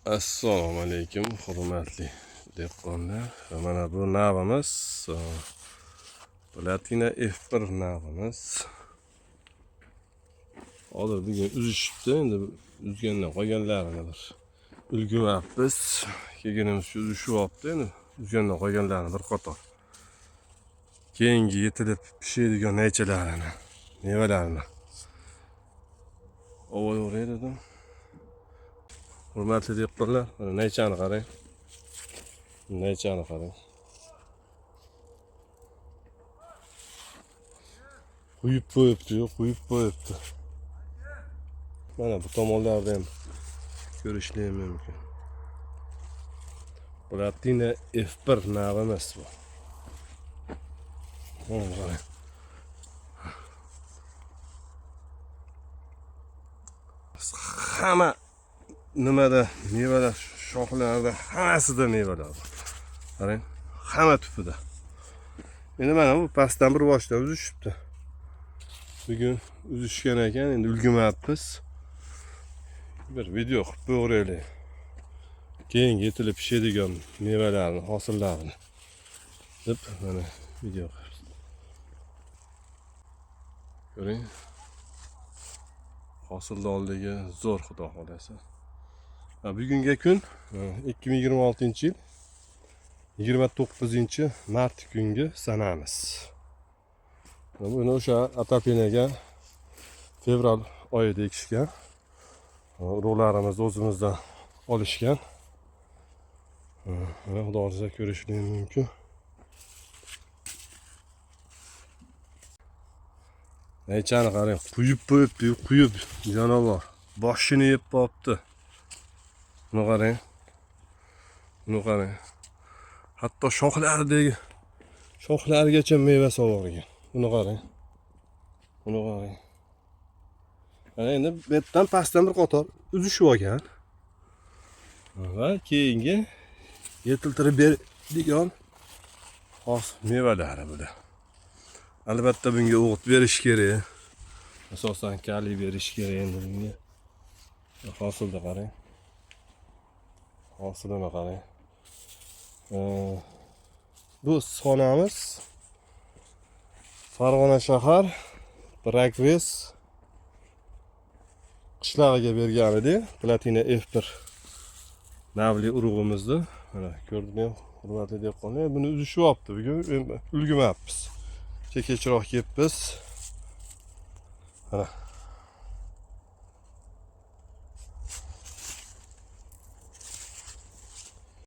Assalomu alaykum hurmatli dehqonlar. Mana bu navimiz Platina F1 navimiz. Hozir bugun uzishibdi, endi uzgandan qolganlarini bir ulguribmiz. Kelganimiz shu uzishyapti, endi uzgandan qolganlarini bir qator. Keyingi yetilib pishadigan naychalarini, mevalarini ovoy dedim. Hurmatli dehqonlar, mana naychani qarang. Naychani qarang. Quyib qo'yibdi. Mana bu tomonlarda ham ko'rishlar mumkin. Platina F1 navimiz bu. Qarang. Hamma nimada mevalar, shoxlarda hammasida mevalar bor. Qarang, hamma tupida. Endi mana bu pastdan bir boshdan uzishibdi. Bugun uzishgan ekan, endi ulgurmayapmiz. Bir video qilib qo'yaylik. Keyin yetilib pishadigan mevalarni, hosillarni deb mana video qilamiz. Ko'ring. Hosildorligi zo'r, xudo xolasa. Bugungi kun 2026-yil 29-mart kungi sanamiz. Buni o'sha atapinaga fevral oyida ekishgan. Urug'larimizni o'zimizdan olishgan. Mana xudo xolasa ko'rishingiz mumkin. Naychani qarang, quyib janovar. Boshini yeb qopti. Buni qarang. Hatto shoxlarigacha meva sovurgan. Buni qarang. Mana endi bu yerdan pastdan bir qator uzishib olgan. Va keyingi yetiltirib beradigan mevalari bular. Albatta bunga o'g'it berish kerak. Asosan kaliy berish kerak endi bunga. Hosilni qarang. Hosilini qarang. Bu sonamiz Farg'ona shahar Brakves qishlog'iga bergan edi. Platina F1 navli urug'imizni. Mana ko'rdingmi, hurmatli dehqonlar, buni uzishyapti. Bugun ulgurmayapmiz. Kechroq kelibmiz. Mana